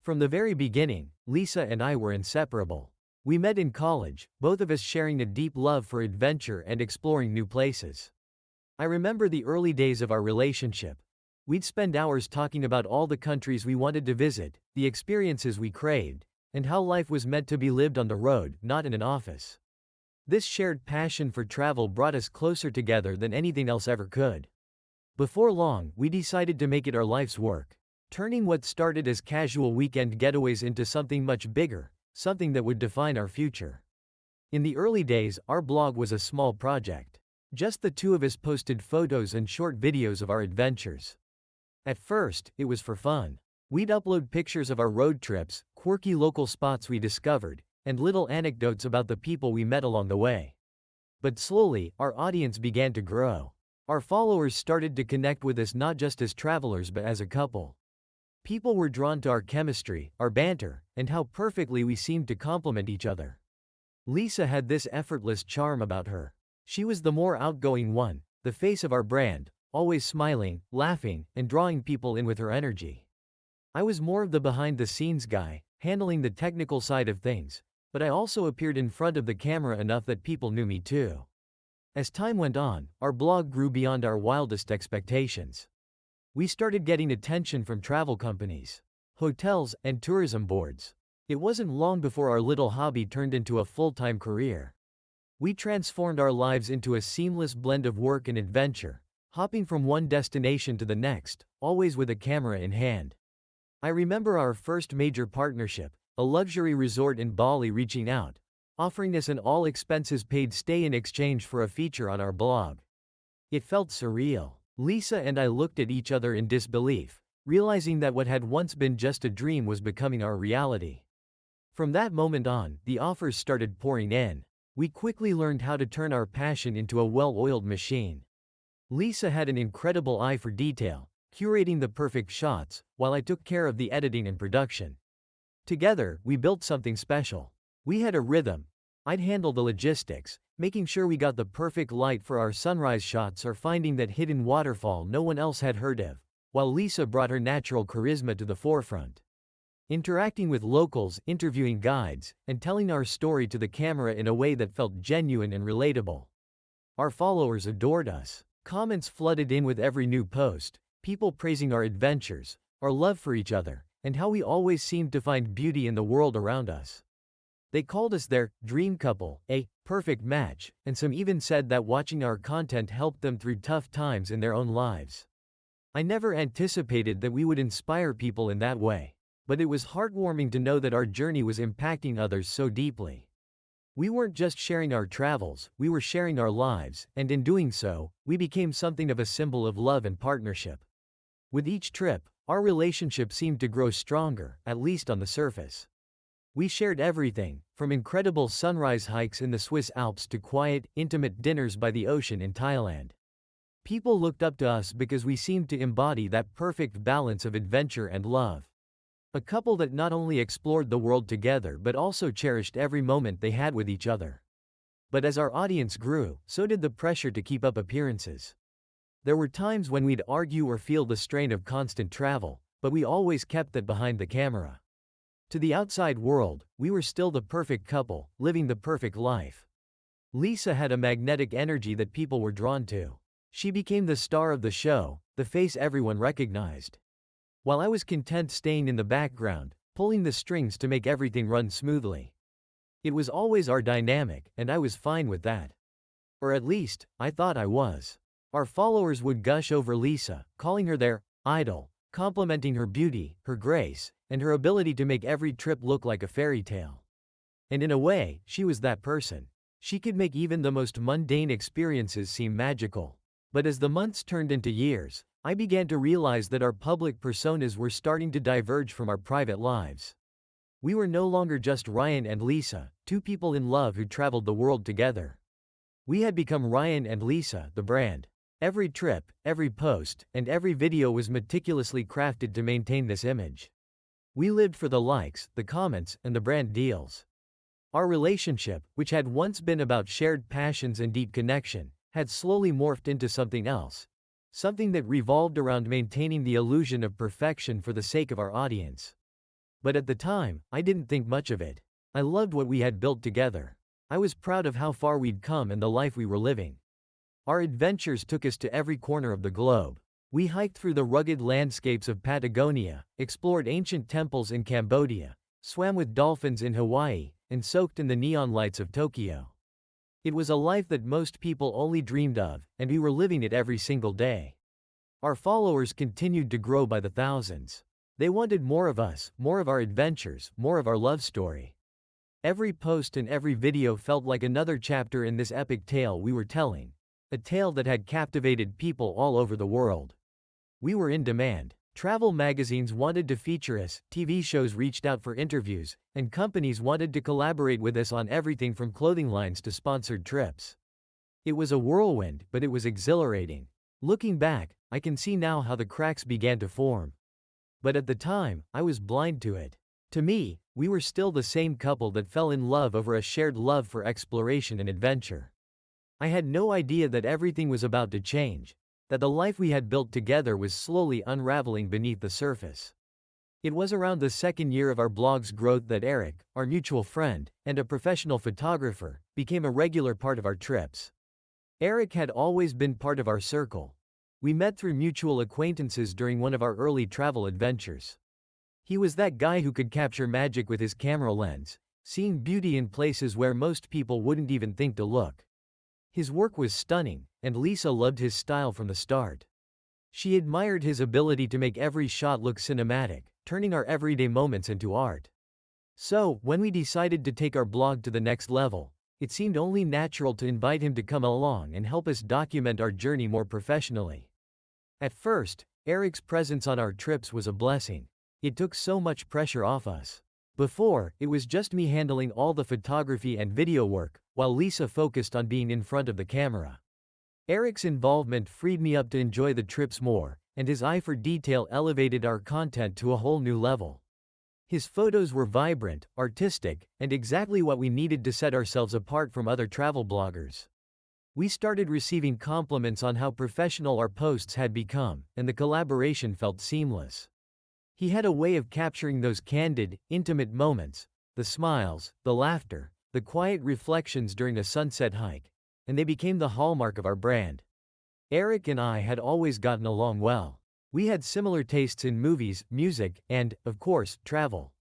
From the very beginning, Lisa and I were inseparable. We met in college, both of us sharing a deep love for adventure and exploring new places. I remember the early days of our relationship. We'd spend hours talking about all the countries we wanted to visit, the experiences we craved, and how life was meant to be lived on the road, not in an office. This shared passion for travel brought us closer together than anything else ever could. Before long, we decided to make it our life's work, turning what started as casual weekend getaways into something much bigger, something that would define our future. In the early days, our blog was a small project. Just the two of us posted photos and short videos of our adventures. At first, it was for fun. We'd upload pictures of our road trips, quirky local spots we discovered, and little anecdotes about the people we met along the way. But slowly, our audience began to grow. Our followers started to connect with us not just as travelers but as a couple. People were drawn to our chemistry, our banter, and how perfectly we seemed to complement each other. Lisa had this effortless charm about her. She was the more outgoing one, the face of our brand, always smiling, laughing, and drawing people in with her energy. I was more of the behind-the-scenes guy, handling the technical side of things, but I also appeared in front of the camera enough that people knew me too. As time went on, our blog grew beyond our wildest expectations. We started getting attention from travel companies, hotels, and tourism boards. It wasn't long before our little hobby turned into a full-time career. We transformed our lives into a seamless blend of work and adventure, hopping from one destination to the next, always with a camera in hand. I remember our first major partnership, a luxury resort in Bali reaching out, offering us an all-expenses-paid stay in exchange for a feature on our blog. It felt surreal. Lisa and I looked at each other in disbelief, realizing that what had once been just a dream was becoming our reality. From that moment on, the offers started pouring in. We quickly learned how to turn our passion into a well-oiled machine. Lisa had an incredible eye for detail, curating the perfect shots, while I took care of the editing and production. Together, we built something special. We had a rhythm. I'd handle the logistics, making sure we got the perfect light for our sunrise shots or finding that hidden waterfall no one else had heard of, while Lisa brought her natural charisma to the forefront. Interacting with locals, interviewing guides, and telling our story to the camera in a way that felt genuine and relatable. Our followers adored us. Comments flooded in with every new post, people praising our adventures, our love for each other, and how we always seemed to find beauty in the world around us. They called us their dream couple, a perfect match, and some even said that watching our content helped them through tough times in their own lives. I never anticipated that we would inspire people in that way. But it was heartwarming to know that our journey was impacting others so deeply. We weren't just sharing our travels, we were sharing our lives, and in doing so, we became something of a symbol of love and partnership. With each trip, our relationship seemed to grow stronger, at least on the surface. We shared everything, from incredible sunrise hikes in the Swiss Alps to quiet, intimate dinners by the ocean in Thailand. People looked up to us because we seemed to embody that perfect balance of adventure and love. A couple that not only explored the world together but also cherished every moment they had with each other. But as our audience grew, so did the pressure to keep up appearances. There were times when we'd argue or feel the strain of constant travel, but we always kept that behind the camera. To the outside world, we were still the perfect couple, living the perfect life. Lisa had a magnetic energy that people were drawn to. She became the star of the show, the face everyone recognized. While I was content staying in the background, pulling the strings to make everything run smoothly. It was always our dynamic, and I was fine with that. Or at least, I thought I was. Our followers would gush over Lisa, calling her their idol, complimenting her beauty, her grace, and her ability to make every trip look like a fairy tale. And in a way, she was that person. She could make even the most mundane experiences seem magical. But as the months turned into years, I began to realize that our public personas were starting to diverge from our private lives. We were no longer just Ryan and Lisa, two people in love who traveled the world together. We had become Ryan and Lisa, the brand. Every trip, every post, and every video was meticulously crafted to maintain this image. We lived for the likes, the comments, and the brand deals. Our relationship, which had once been about shared passions and deep connection, had slowly morphed into something else. Something that revolved around maintaining the illusion of perfection for the sake of our audience. But at the time, I didn't think much of it. I loved what we had built together. I was proud of how far we'd come and the life we were living. Our adventures took us to every corner of the globe. We hiked through the rugged landscapes of Patagonia, explored ancient temples in Cambodia, swam with dolphins in Hawaii, and soaked in the neon lights of Tokyo. It was a life that most people only dreamed of, and we were living it every single day. Our followers continued to grow by the thousands. They wanted more of us, more of our adventures, more of our love story. Every post and every video felt like another chapter in this epic tale we were telling, a tale that had captivated people all over the world. We were in demand. Travel magazines wanted to feature us, TV shows reached out for interviews, and companies wanted to collaborate with us on everything from clothing lines to sponsored trips. It was a whirlwind, but it was exhilarating. Looking back, I can see now how the cracks began to form. But at the time, I was blind to it. To me, we were still the same couple that fell in love over a shared love for exploration and adventure. I had no idea that everything was about to change, that the life we had built together was slowly unraveling beneath the surface. It was around the second year of our blog's growth that Eric, our mutual friend, and a professional photographer, became a regular part of our trips. Eric had always been part of our circle. We met through mutual acquaintances during one of our early travel adventures. He was that guy who could capture magic with his camera lens, seeing beauty in places where most people wouldn't even think to look. His work was stunning, and Lisa loved his style from the start. She admired his ability to make every shot look cinematic, turning our everyday moments into art. So, when we decided to take our blog to the next level, it seemed only natural to invite him to come along and help us document our journey more professionally. At first, Eric's presence on our trips was a blessing. It took so much pressure off us. Before, it was just me handling all the photography and video work, while Lisa focused on being in front of the camera. Eric's involvement freed me up to enjoy the trips more, and his eye for detail elevated our content to a whole new level. His photos were vibrant, artistic, and exactly what we needed to set ourselves apart from other travel bloggers. We started receiving compliments on how professional our posts had become, and the collaboration felt seamless. He had a way of capturing those candid, intimate moments, the smiles, the laughter, the quiet reflections during a sunset hike, and they became the hallmark of our brand. Eric and I had always gotten along well. We had similar tastes in movies, music, and, of course, travel.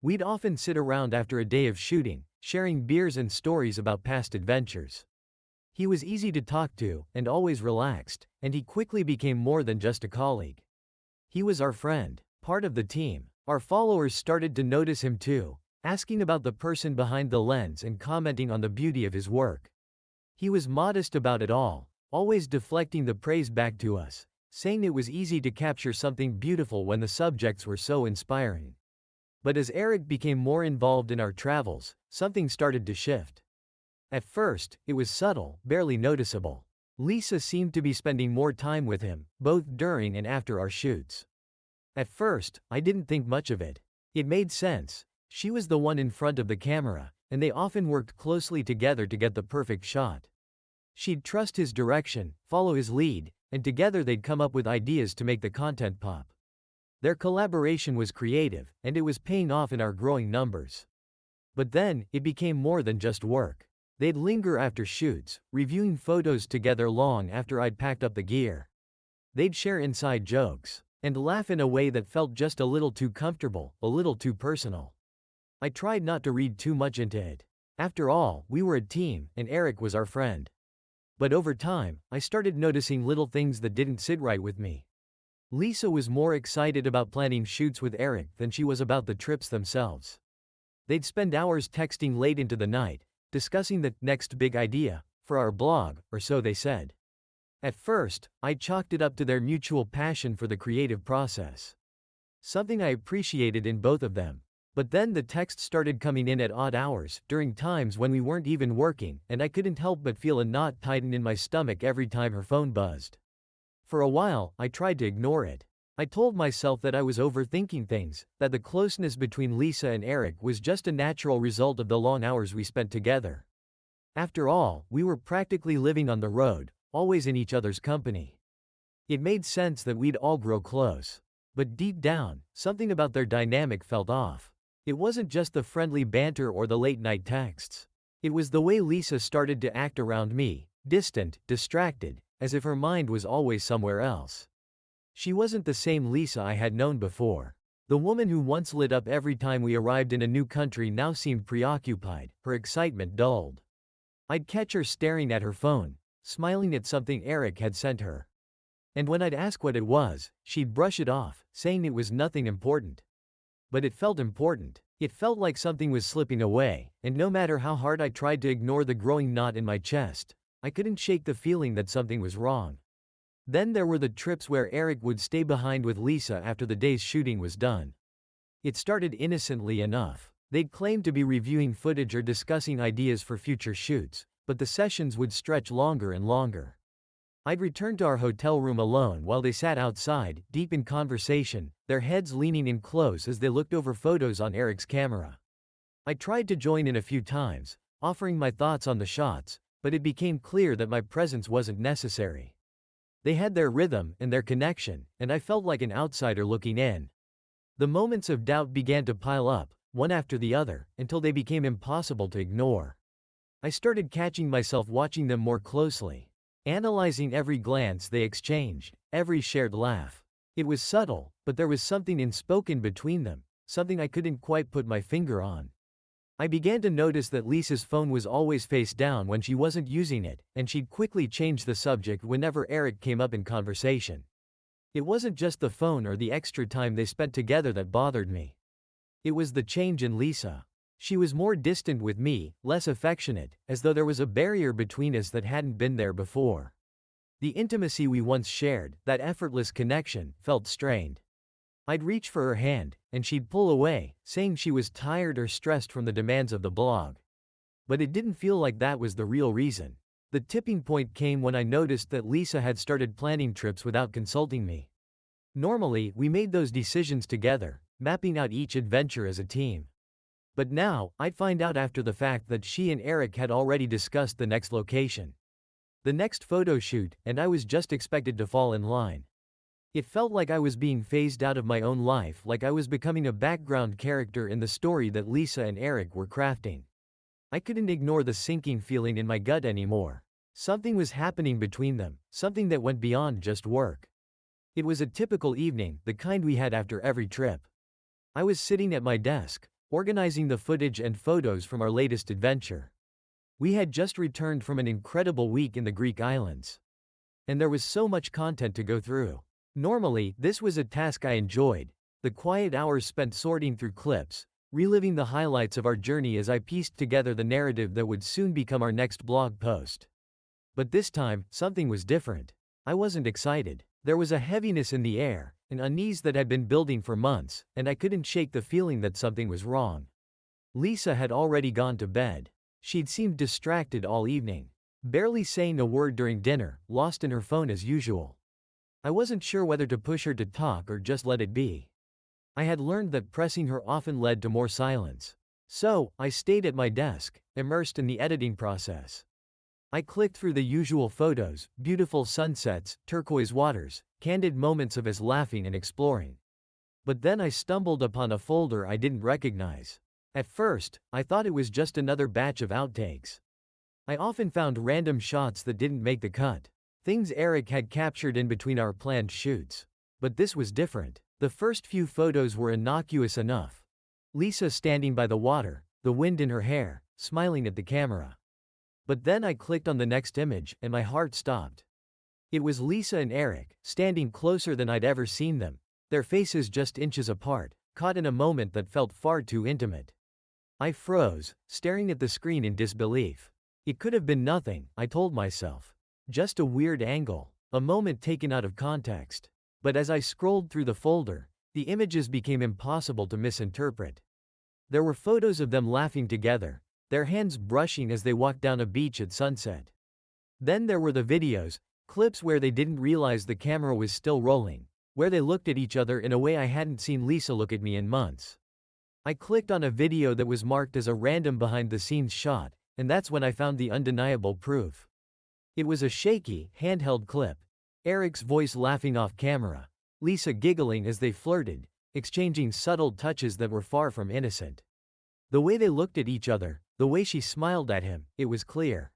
We'd often sit around after a day of shooting, sharing beers and stories about past adventures. He was easy to talk to, and always relaxed, and he quickly became more than just a colleague. He was our friend, part of the team. Our followers started to notice him too, asking about the person behind the lens and commenting on the beauty of his work. He was modest about it all, always deflecting the praise back to us, saying it was easy to capture something beautiful when the subjects were so inspiring. But as Eric became more involved in our travels, something started to shift. At first, it was subtle, barely noticeable. Lisa seemed to be spending more time with him, both during and after our shoots. At first, I didn't think much of it. It made sense. She was the one in front of the camera, and they often worked closely together to get the perfect shot. She'd trust his direction, follow his lead, and together they'd come up with ideas to make the content pop. Their collaboration was creative, and it was paying off in our growing numbers. But then, it became more than just work. They'd linger after shoots, reviewing photos together long after I'd packed up the gear. They'd share inside jokes, and laugh in a way that felt just a little too comfortable, a little too personal. I tried not to read too much into it. After all, we were a team, and Eric was our friend. But over time, I started noticing little things that didn't sit right with me. Lisa was more excited about planning shoots with Eric than she was about the trips themselves. They'd spend hours texting late into the night, discussing the next big idea for our blog, or so they said. At first, I chalked it up to their mutual passion for the creative process. Something I appreciated in both of them. But then the texts started coming in at odd hours, during times when we weren't even working, and I couldn't help but feel a knot tighten in my stomach every time her phone buzzed. For a while, I tried to ignore it. I told myself that I was overthinking things, that the closeness between Lisa and Eric was just a natural result of the long hours we spent together. After all, we were practically living on the road, always in each other's company. It made sense that we'd all grow close. But deep down, something about their dynamic felt off. It wasn't just the friendly banter or the late-night texts. It was the way Lisa started to act around me, distant, distracted, as if her mind was always somewhere else. She wasn't the same Lisa I had known before. The woman who once lit up every time we arrived in a new country now seemed preoccupied, her excitement dulled. I'd catch her staring at her phone, smiling at something Eric had sent her. And when I'd ask what it was, she'd brush it off, saying it was nothing important. But it felt important. It felt like something was slipping away, and no matter how hard I tried to ignore the growing knot in my chest, I couldn't shake the feeling that something was wrong. Then there were the trips where Eric would stay behind with Lisa after the day's shooting was done. It started innocently enough. They'd claim to be reviewing footage or discussing ideas for future shoots, but the sessions would stretch longer and longer. I'd return to our hotel room alone while they sat outside, deep in conversation, their heads leaning in close as they looked over photos on Eric's camera. I tried to join in a few times, offering my thoughts on the shots, but it became clear that my presence wasn't necessary. They had their rhythm and their connection, and I felt like an outsider looking in. The moments of doubt began to pile up, one after the other, until they became impossible to ignore. I started catching myself watching them more closely, analyzing every glance they exchanged, every shared laugh. It was subtle, but there was something unspoken between them, something I couldn't quite put my finger on. I began to notice that Lisa's phone was always face down when she wasn't using it, and she'd quickly change the subject whenever Eric came up in conversation. It wasn't just the phone or the extra time they spent together that bothered me. It was the change in Lisa. She was more distant with me, less affectionate, as though there was a barrier between us that hadn't been there before. The intimacy we once shared, that effortless connection, felt strained. I'd reach for her hand, and she'd pull away, saying she was tired or stressed from the demands of the blog. But it didn't feel like that was the real reason. The tipping point came when I noticed that Lisa had started planning trips without consulting me. Normally, we made those decisions together, mapping out each adventure as a team. But now, I'd find out after the fact that she and Eric had already discussed the next location, the next photo shoot, and I was just expected to fall in line. It felt like I was being phased out of my own life, like I was becoming a background character in the story that Lisa and Eric were crafting. I couldn't ignore the sinking feeling in my gut anymore. Something was happening between them, something that went beyond just work. It was a typical evening, the kind we had after every trip. I was sitting at my desk, organizing the footage and photos from our latest adventure. We had just returned from an incredible week in the Greek islands. And there was so much content to go through. Normally, this was a task I enjoyed, the quiet hours spent sorting through clips, reliving the highlights of our journey as I pieced together the narrative that would soon become our next blog post. But this time, something was different. I wasn't excited. There was a heaviness in the air, an unease that had been building for months, and I couldn't shake the feeling that something was wrong. Lisa had already gone to bed. She'd seemed distracted all evening, barely saying a word during dinner, lost in her phone as usual. I wasn't sure whether to push her to talk or just let it be. I had learned that pressing her often led to more silence. So, I stayed at my desk, immersed in the editing process. I clicked through the usual photos, beautiful sunsets, turquoise waters, candid moments of us laughing and exploring. But then I stumbled upon a folder I didn't recognize. At first, I thought it was just another batch of outtakes. I often found random shots that didn't make the cut, things Eric had captured in between our planned shoots. But this was different. The first few photos were innocuous enough. Lisa standing by the water, the wind in her hair, smiling at the camera. But then I clicked on the next image, and my heart stopped. It was Lisa and Eric, standing closer than I'd ever seen them, their faces just inches apart, caught in a moment that felt far too intimate. I froze, staring at the screen in disbelief. It could have been nothing, I told myself. Just a weird angle, a moment taken out of context. But as I scrolled through the folder, the images became impossible to misinterpret. There were photos of them laughing together, their hands brushing as they walked down a beach at sunset. Then there were the videos, clips where they didn't realize the camera was still rolling, where they looked at each other in a way I hadn't seen Lisa look at me in months. I clicked on a video that was marked as a random behind-the-scenes shot, and that's when I found the undeniable proof. It was a shaky, handheld clip, Eric's voice laughing off camera, Lisa giggling as they flirted, exchanging subtle touches that were far from innocent. The way they looked at each other, the way she smiled at him, it was clear.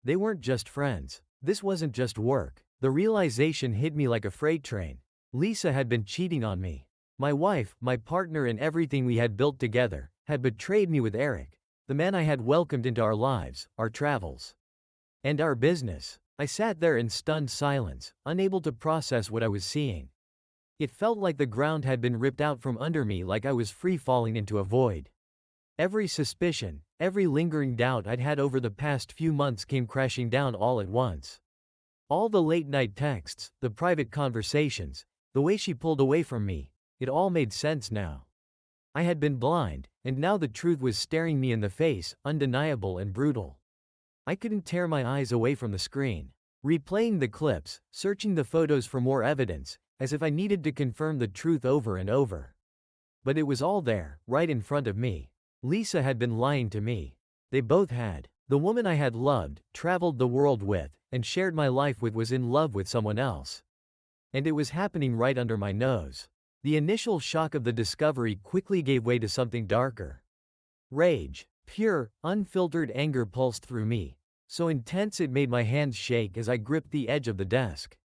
They weren't just friends. This wasn't just work. The realization hit me like a freight train. Lisa had been cheating on me. My wife, my partner in everything we had built together, had betrayed me with Eric, the man I had welcomed into our lives, our travels, and our business. I sat there in stunned silence, unable to process what I was seeing. It felt like the ground had been ripped out from under me, like I was free falling into a void. Every suspicion, every lingering doubt I'd had over the past few months came crashing down all at once. All the late-night texts, the private conversations, the way she pulled away from me, it all made sense now. I had been blind, and now the truth was staring me in the face, undeniable and brutal. I couldn't tear my eyes away from the screen. Replaying the clips, searching the photos for more evidence, as if I needed to confirm the truth over and over. But it was all there, right in front of me. Lisa had been lying to me. They both had. The woman I had loved, traveled the world with, and shared my life with was in love with someone else. And it was happening right under my nose. The initial shock of the discovery quickly gave way to something darker. Rage, pure, unfiltered anger pulsed through me, so intense it made my hands shake as I gripped the edge of the desk.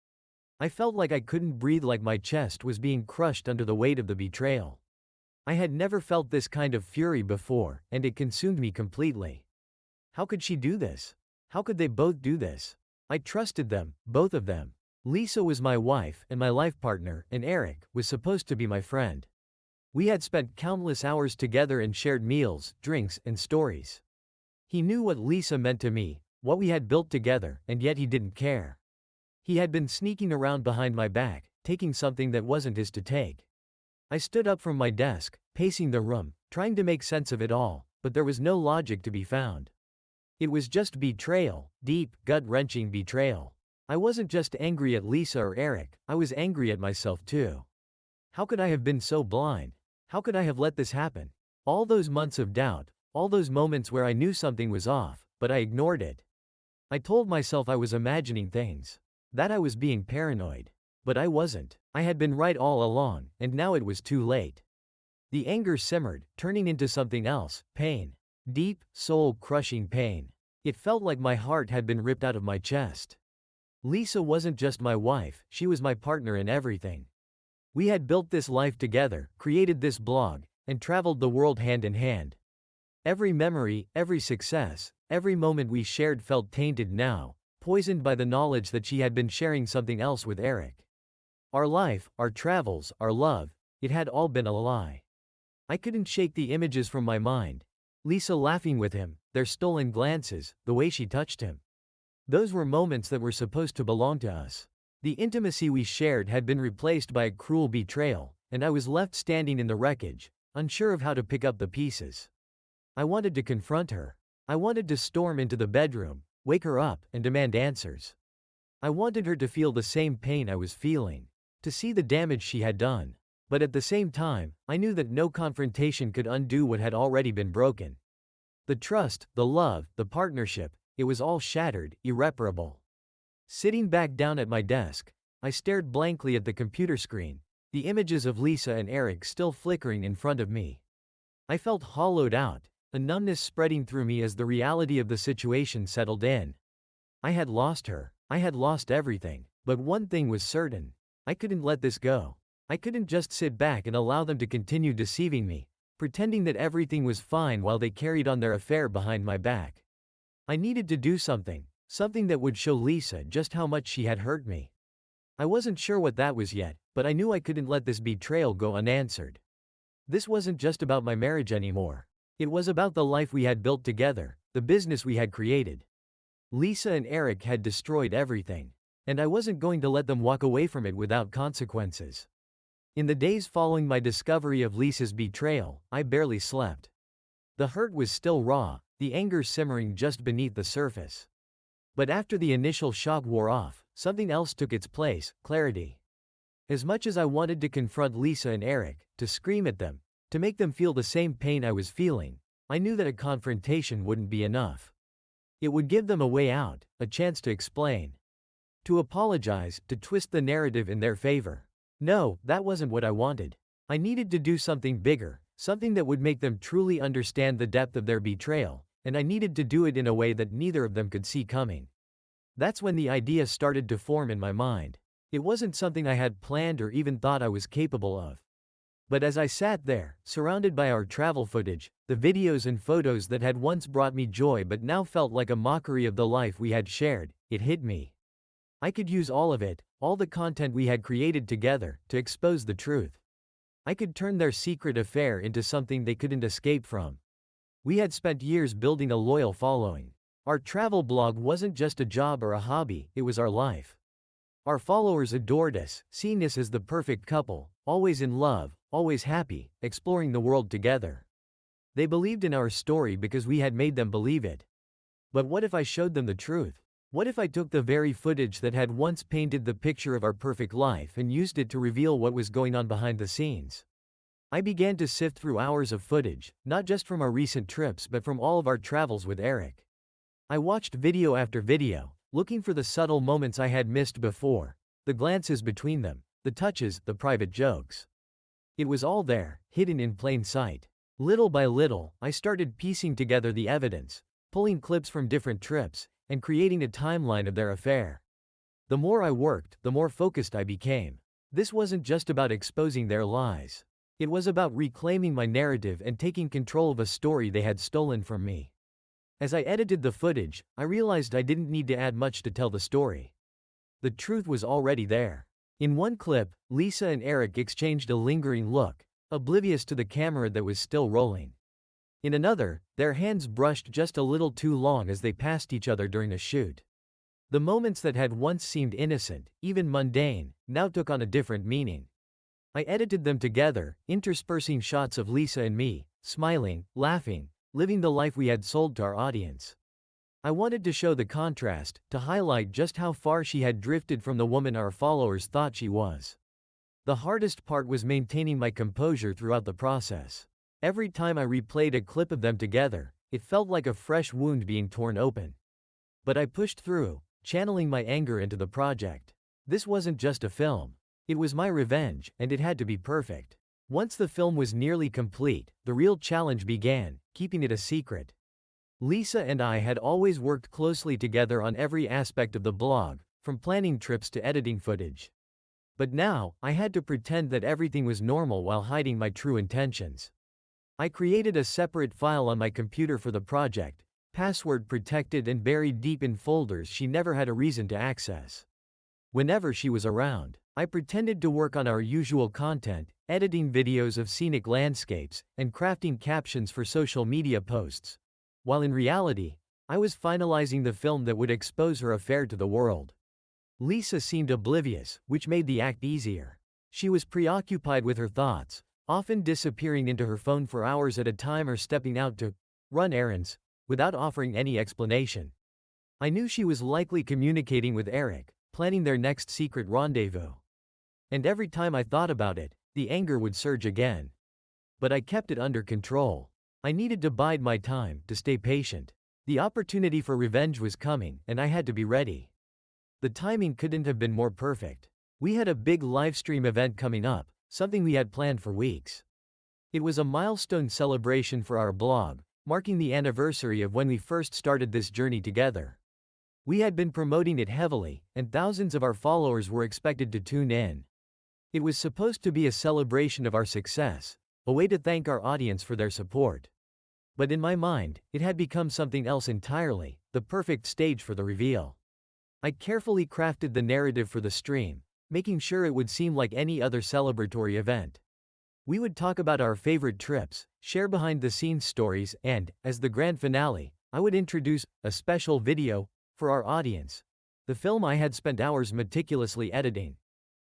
I felt like I couldn't breathe, like my chest was being crushed under the weight of the betrayal. I had never felt this kind of fury before, and it consumed me completely. How could she do this? How could they both do this? I trusted them, both of them. Lisa was my wife and my life partner, and Eric was supposed to be my friend. We had spent countless hours together and shared meals, drinks, and stories. He knew what Lisa meant to me, what we had built together, and yet he didn't care. He had been sneaking around behind my back, taking something that wasn't his to take. I stood up from my desk, pacing the room, trying to make sense of it all, but there was no logic to be found. It was just betrayal, deep, gut-wrenching betrayal. I wasn't just angry at Lisa or Eric, I was angry at myself too. How could I have been so blind? How could I have let this happen? All those months of doubt, all those moments where I knew something was off, but I ignored it. I told myself I was imagining things, that I was being paranoid. But I wasn't. I had been right all along, and now it was too late. The anger simmered, turning into something else, pain. Deep, soul-crushing pain. It felt like my heart had been ripped out of my chest. Lisa wasn't just my wife, she was my partner in everything. We had built this life together, created this blog, and traveled the world hand in hand. Every memory, every success, every moment we shared felt tainted now, poisoned by the knowledge that she had been sharing something else with Eric. Our life, our travels, our love, it had all been a lie. I couldn't shake the images from my mind. Lisa laughing with him, their stolen glances, the way she touched him. Those were moments that were supposed to belong to us. The intimacy we shared had been replaced by a cruel betrayal, and I was left standing in the wreckage, unsure of how to pick up the pieces. I wanted to confront her. I wanted to storm into the bedroom, wake her up, and demand answers. I wanted her to feel the same pain I was feeling, to see the damage she had done. But at the same time, I knew that no confrontation could undo what had already been broken. The trust, the love, the partnership, it was all shattered, irreparable. Sitting back down at my desk, I stared blankly at the computer screen, the images of Lisa and Eric still flickering in front of me. I felt hollowed out, a numbness spreading through me as the reality of the situation settled in. I had lost her. I had lost everything. But one thing was certain. I couldn't let this go. I couldn't just sit back and allow them to continue deceiving me, pretending that everything was fine while they carried on their affair behind my back. I needed to do something, something that would show Lisa just how much she had hurt me. I wasn't sure what that was yet, but I knew I couldn't let this betrayal go unanswered. This wasn't just about my marriage anymore. It was about the life we had built together, the business we had created. Lisa and Eric had destroyed everything, and I wasn't going to let them walk away from it without consequences. In the days following my discovery of Lisa's betrayal, I barely slept. The hurt was still raw, the anger simmering just beneath the surface. But after the initial shock wore off, something else took its place: clarity. As much as I wanted to confront Lisa and Eric, to scream at them, to make them feel the same pain I was feeling, I knew that a confrontation wouldn't be enough. It would give them a way out, a chance to explain, to apologize, to twist the narrative in their favor. No, that wasn't what I wanted. I needed to do something bigger, something that would make them truly understand the depth of their betrayal, and I needed to do it in a way that neither of them could see coming. That's when the idea started to form in my mind. It wasn't something I had planned or even thought I was capable of. But as I sat there, surrounded by our travel footage, the videos and photos that had once brought me joy but now felt like a mockery of the life we had shared, it hit me. I could use all of it, all the content we had created together, to expose the truth. I could turn their secret affair into something they couldn't escape from. We had spent years building a loyal following. Our travel blog wasn't just a job or a hobby, it was our life. Our followers adored us, seeing us as the perfect couple, always in love, always happy, exploring the world together. They believed in our story because we had made them believe it. But what if I showed them the truth? What if I took the very footage that had once painted the picture of our perfect life and used it to reveal what was going on behind the scenes? I began to sift through hours of footage, not just from our recent trips but from all of our travels with Eric. I watched video after video, looking for the subtle moments I had missed before, the glances between them, the touches, the private jokes. It was all there, hidden in plain sight. Little by little, I started piecing together the evidence, pulling clips from different trips, and creating a timeline of their affair. The more I worked, the more focused I became. This wasn't just about exposing their lies. It was about reclaiming my narrative and taking control of a story they had stolen from me. As I edited the footage, I realized I didn't need to add much to tell the story. The truth was already there. In one clip, Lisa and Eric exchanged a lingering look, oblivious to the camera that was still rolling. In another, their hands brushed just a little too long as they passed each other during a shoot. The moments that had once seemed innocent, even mundane, now took on a different meaning. I edited them together, interspersing shots of Lisa and me, smiling, laughing, living the life we had sold to our audience. I wanted to show the contrast, to highlight just how far she had drifted from the woman our followers thought she was. The hardest part was maintaining my composure throughout the process. Every time I replayed a clip of them together, it felt like a fresh wound being torn open. But I pushed through, channeling my anger into the project. This wasn't just a film. It was my revenge, and it had to be perfect. Once the film was nearly complete, the real challenge began, keeping it a secret. Lisa and I had always worked closely together on every aspect of the blog, from planning trips to editing footage. But now, I had to pretend that everything was normal while hiding my true intentions. I created a separate file on my computer for the project, password protected and buried deep in folders she never had a reason to access. Whenever she was around, I pretended to work on our usual content, editing videos of scenic landscapes, and crafting captions for social media posts. While in reality, I was finalizing the film that would expose her affair to the world. Lisa seemed oblivious, which made the act easier. She was preoccupied with her thoughts, often disappearing into her phone for hours at a time or stepping out to run errands, without offering any explanation. I knew she was likely communicating with Eric, planning their next secret rendezvous. And every time I thought about it, the anger would surge again. But I kept it under control. I needed to bide my time, to stay patient. The opportunity for revenge was coming, and I had to be ready. The timing couldn't have been more perfect. We had a big livestream event coming up, something we had planned for weeks. It was a milestone celebration for our blog, marking the anniversary of when we first started this journey together. We had been promoting it heavily, and thousands of our followers were expected to tune in. It was supposed to be a celebration of our success, a way to thank our audience for their support. But in my mind, it had become something else entirely, the perfect stage for the reveal. I carefully crafted the narrative for the stream, making sure it would seem like any other celebratory event. We would talk about our favorite trips, share behind-the-scenes stories, and, as the grand finale, I would introduce a special video for our audience, the film I had spent hours meticulously editing.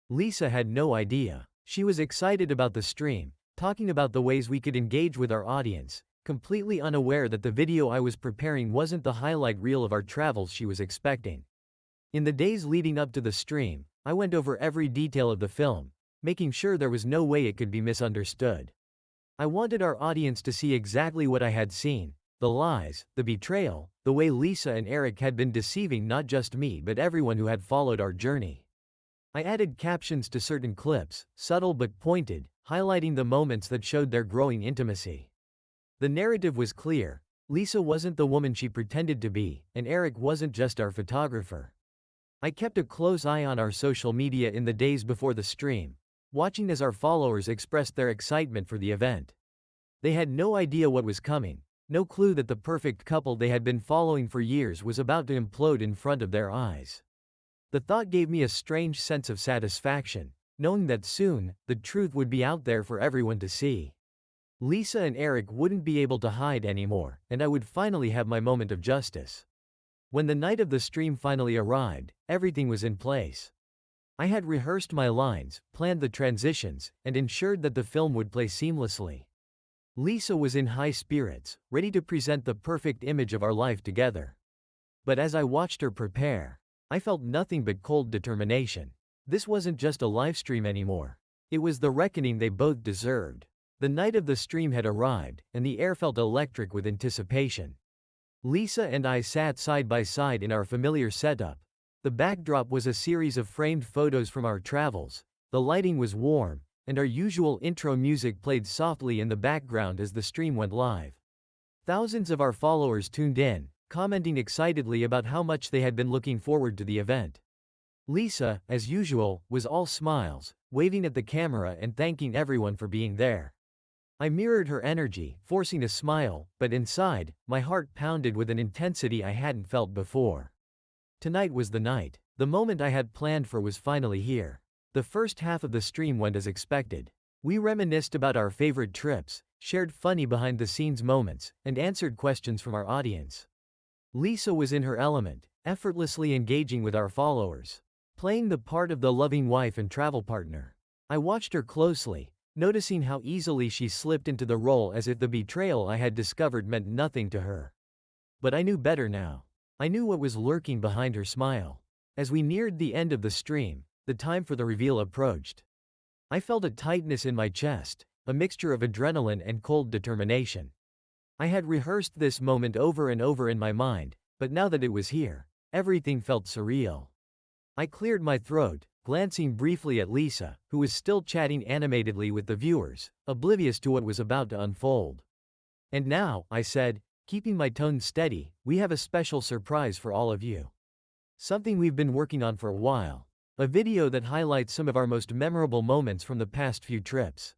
Lisa had no idea. She was excited about the stream, talking about the ways we could engage with our audience, completely unaware that the video I was preparing wasn't the highlight reel of our travels she was expecting. In the days leading up to the stream, I went over every detail of the film, making sure there was no way it could be misunderstood. I wanted our audience to see exactly what I had seen, the lies, the betrayal, the way Lisa and Eric had been deceiving not just me but everyone who had followed our journey. I added captions to certain clips, subtle but pointed, highlighting the moments that showed their growing intimacy. The narrative was clear. Lisa wasn't the woman she pretended to be, and Eric wasn't just our photographer. I kept a close eye on our social media in the days before the stream, watching as our followers expressed their excitement for the event. They had no idea what was coming, no clue that the perfect couple they had been following for years was about to implode in front of their eyes. The thought gave me a strange sense of satisfaction, knowing that soon, the truth would be out there for everyone to see. Lisa and Eric wouldn't be able to hide anymore, and I would finally have my moment of justice. When the night of the stream finally arrived, everything was in place. I had rehearsed my lines, planned the transitions, and ensured that the film would play seamlessly. Lisa was in high spirits, ready to present the perfect image of our life together. But as I watched her prepare, I felt nothing but cold determination. This wasn't just a live stream anymore. It was the reckoning they both deserved. The night of the stream had arrived, and the air felt electric with anticipation. Lisa and I sat side by side in our familiar setup. The backdrop was a series of framed photos from our travels, the lighting was warm, and our usual intro music played softly in the background as the stream went live. Thousands of our followers tuned in, commenting excitedly about how much they had been looking forward to the event. Lisa, as usual, was all smiles, waving at the camera and thanking everyone for being there. I mirrored her energy, forcing a smile, but inside, my heart pounded with an intensity I hadn't felt before. Tonight was the night. The moment I had planned for was finally here. The first half of the stream went as expected. We reminisced about our favorite trips, shared funny behind-the-scenes moments, and answered questions from our audience. Lisa was in her element, effortlessly engaging with our followers, playing the part of the loving wife and travel partner. I watched her closely, noticing how easily she slipped into the role as if the betrayal I had discovered meant nothing to her. But I knew better now. I knew what was lurking behind her smile. As we neared the end of the stream, the time for the reveal approached. I felt a tightness in my chest, a mixture of adrenaline and cold determination. I had rehearsed this moment over and over in my mind, but now that it was here, everything felt surreal. I cleared my throat, glancing briefly at Lisa, who was still chatting animatedly with the viewers, oblivious to what was about to unfold. "And now," I said, keeping my tone steady, "we have a special surprise for all of you. Something we've been working on for a while. A video that highlights some of our most memorable moments from the past few trips.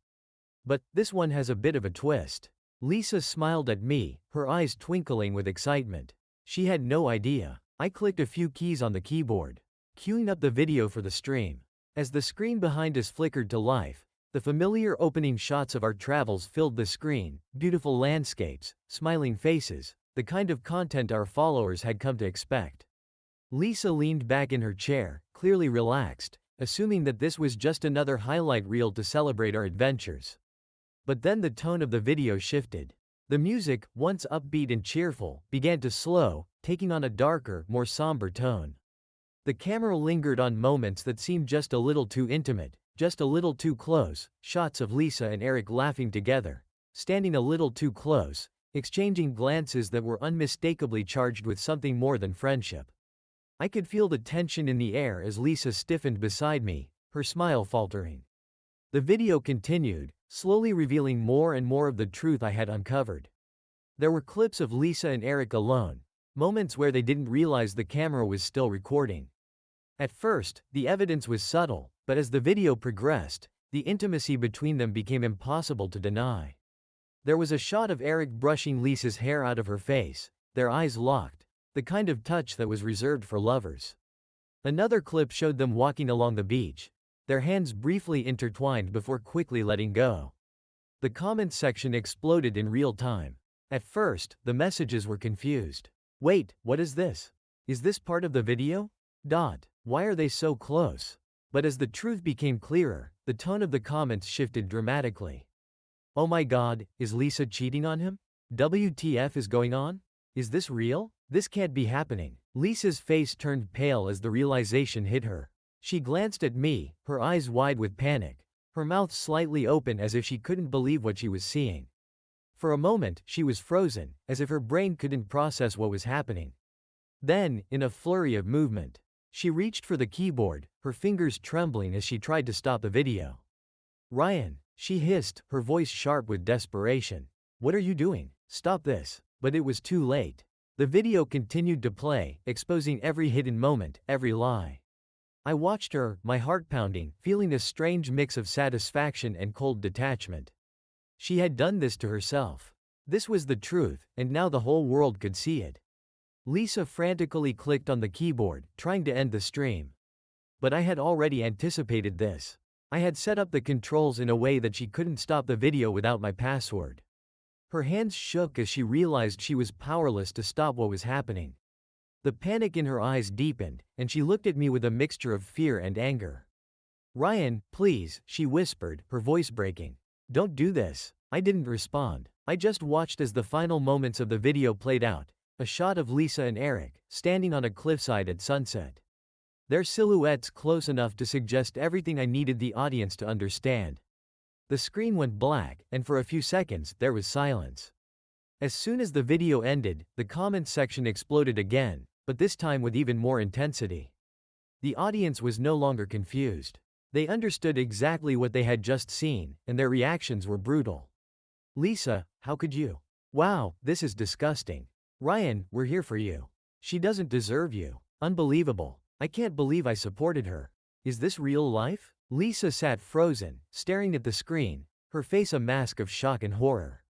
But this one has a bit of a twist." Lisa smiled at me, her eyes twinkling with excitement. She had no idea. I clicked a few keys on the keyboard, queuing up the video for the stream. As the screen behind us flickered to life, the familiar opening shots of our travels filled the screen, beautiful landscapes, smiling faces, the kind of content our followers had come to expect. Lisa leaned back in her chair, clearly relaxed, assuming that this was just another highlight reel to celebrate our adventures. But then the tone of the video shifted. The music, once upbeat and cheerful, began to slow, taking on a darker, more somber tone. The camera lingered on moments that seemed just a little too intimate, just a little too close, shots of Lisa and Eric laughing together, standing a little too close, exchanging glances that were unmistakably charged with something more than friendship. I could feel the tension in the air as Lisa stiffened beside me, her smile faltering. The video continued, slowly revealing more and more of the truth I had uncovered. There were clips of Lisa and Eric alone, moments where they didn't realize the camera was still recording. At first, the evidence was subtle, but as the video progressed, the intimacy between them became impossible to deny. There was a shot of Eric brushing Lisa's hair out of her face, their eyes locked, the kind of touch that was reserved for lovers. Another clip showed them walking along the beach, their hands briefly intertwined before quickly letting go. The comments section exploded in real time. At first, the messages were confused. "Wait, what is this? Is this part of the video? Why are they so close?" But as the truth became clearer, the tone of the comments shifted dramatically. "Oh my God, is Lisa cheating on him? WTF is going on? Is this real? This can't be happening." Lisa's face turned pale as the realization hit her. She glanced at me, her eyes wide with panic, her mouth slightly open as if she couldn't believe what she was seeing. For a moment, she was frozen, as if her brain couldn't process what was happening. Then, in a flurry of movement, She reached for the keyboard, her fingers trembling as she tried to stop the video. "Ryan," she hissed, her voice sharp with desperation. "What are you doing? Stop this." But it was too late. The video continued to play, exposing every hidden moment, every lie. I watched her, my heart pounding, feeling a strange mix of satisfaction and cold detachment. She had done this to herself. This was the truth, and now the whole world could see it. Lisa frantically clicked on the keyboard, trying to end the stream. But I had already anticipated this. I had set up the controls in a way that she couldn't stop the video without my password. Her hands shook as she realized she was powerless to stop what was happening. The panic in her eyes deepened, and she looked at me with a mixture of fear and anger. "Ryan, please," she whispered, her voice breaking. "Don't do this." I didn't respond. I just watched as the final moments of the video played out, a shot of Lisa and Eric, standing on a cliffside at sunset. Their silhouettes close enough to suggest everything I needed the audience to understand. The screen went black, and for a few seconds, there was silence. As soon as the video ended, the comments section exploded again, but this time with even more intensity. The audience was no longer confused. They understood exactly what they had just seen, and their reactions were brutal. "Lisa, how could you? Wow, this is disgusting. Ryan, we're here for you. She doesn't deserve you. Unbelievable. I can't believe I supported her. Is this real life?" Lisa sat frozen, staring at the screen, her face a mask of shock and horror.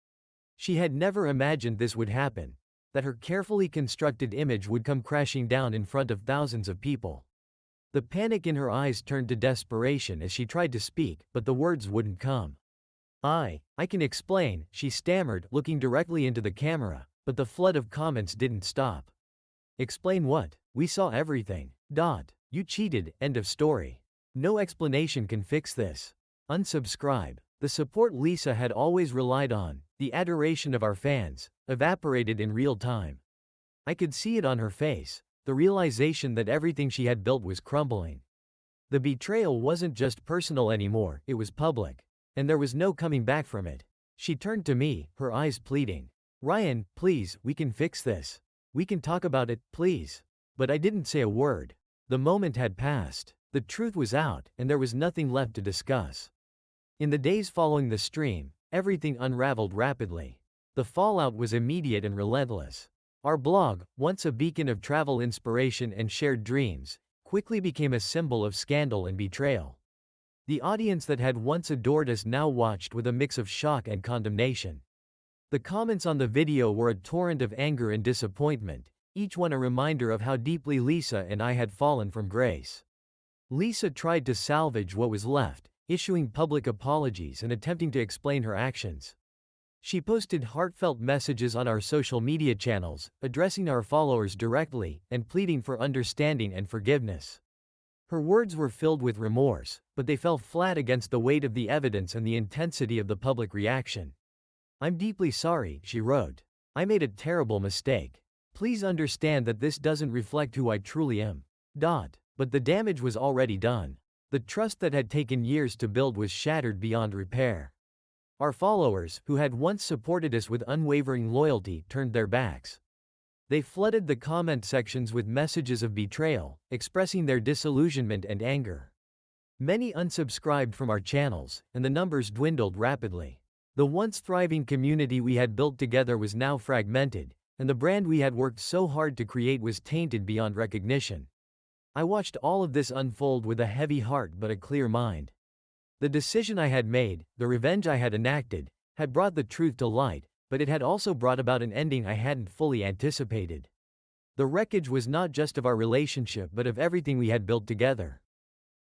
She had never imagined this would happen, that her carefully constructed image would come crashing down in front of thousands of people. The panic in her eyes turned to desperation as she tried to speak, but the words wouldn't come. I can explain," she stammered, looking directly into the camera, but the flood of comments didn't stop. "Explain what? We saw everything. You cheated, end of story. No explanation can fix this. Unsubscribe." The support Lisa had always relied on, the adoration of our fans, evaporated in real time. I could see it on her face, the realization that everything she had built was crumbling. The betrayal wasn't just personal anymore, it was public. And there was no coming back from it. She turned to me, her eyes pleading. "Ryan, please, we can fix this. We can talk about it, please." But I didn't say a word. The moment had passed. The truth was out, and there was nothing left to discuss. In the days following the stream, everything unraveled rapidly. The fallout was immediate and relentless. Our blog, once a beacon of travel inspiration and shared dreams, quickly became a symbol of scandal and betrayal. The audience that had once adored us now watched with a mix of shock and condemnation. The comments on the video were a torrent of anger and disappointment, each one a reminder of how deeply Lisa and I had fallen from grace. Lisa tried to salvage what was left, issuing public apologies and attempting to explain her actions. She posted heartfelt messages on our social media channels, addressing our followers directly and pleading for understanding and forgiveness. Her words were filled with remorse, but they fell flat against the weight of the evidence and the intensity of the public reaction. "I'm deeply sorry," she wrote. "I made a terrible mistake. Please understand that this doesn't reflect who I truly am." But the damage was already done. The trust that had taken years to build was shattered beyond repair. Our followers, who had once supported us with unwavering loyalty, turned their backs. They flooded the comment sections with messages of betrayal, expressing their disillusionment and anger. Many unsubscribed from our channels, and the numbers dwindled rapidly. The once thriving community we had built together was now fragmented, and the brand we had worked so hard to create was tainted beyond recognition. I watched all of this unfold with a heavy heart but a clear mind. The decision I had made, the revenge I had enacted, had brought the truth to light, but it had also brought about an ending I hadn't fully anticipated. The wreckage was not just of our relationship but of everything we had built together.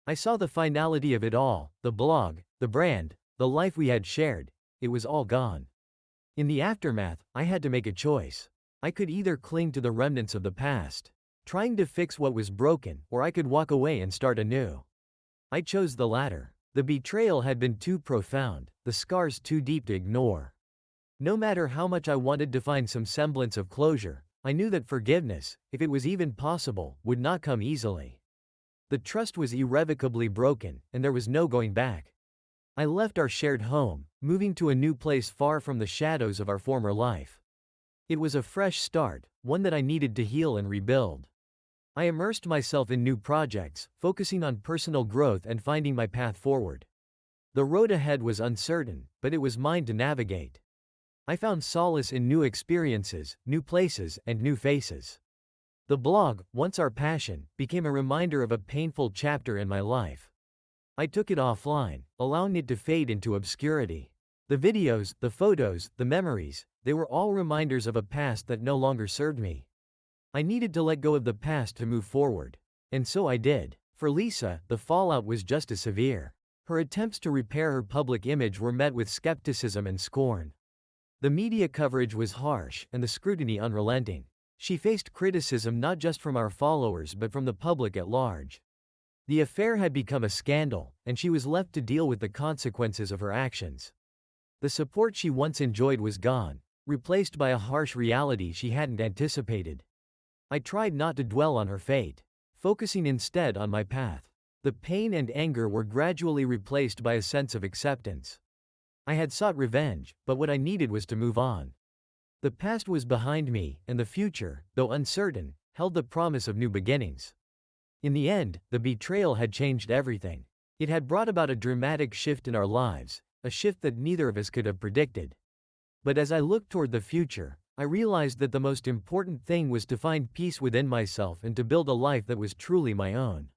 I saw the finality of it all, the blog, the brand, the life we had shared. It was all gone. In the aftermath, I had to make a choice. I could either cling to the remnants of the past, trying to fix what was broken, or I could walk away and start anew. I chose the latter. The betrayal had been too profound, the scars too deep to ignore. No matter how much I wanted to find some semblance of closure, I knew that forgiveness, if it was even possible, would not come easily. The trust was irrevocably broken, and there was no going back. I left our shared home, moving to a new place far from the shadows of our former life. It was a fresh start, one that I needed to heal and rebuild. I immersed myself in new projects, focusing on personal growth and finding my path forward. The road ahead was uncertain, but it was mine to navigate. I found solace in new experiences, new places, and new faces. The blog, once our passion, became a reminder of a painful chapter in my life. I took it offline, allowing it to fade into obscurity. The videos, the photos, the memories, they were all reminders of a past that no longer served me. I needed to let go of the past to move forward. And so I did. For Lisa, the fallout was just as severe. Her attempts to repair her public image were met with skepticism and scorn. The media coverage was harsh and the scrutiny unrelenting. She faced criticism not just from our followers but from the public at large. The affair had become a scandal, and she was left to deal with the consequences of her actions. The support she once enjoyed was gone, replaced by a harsh reality she hadn't anticipated. I tried not to dwell on her fate, focusing instead on my path. The pain and anger were gradually replaced by a sense of acceptance. I had sought revenge, but what I needed was to move on. The past was behind me, and the future, though uncertain, held the promise of new beginnings. In the end, the betrayal had changed everything. It had brought about a dramatic shift in our lives, a shift that neither of us could have predicted. But as I looked toward the future, I realized that the most important thing was to find peace within myself and to build a life that was truly my own.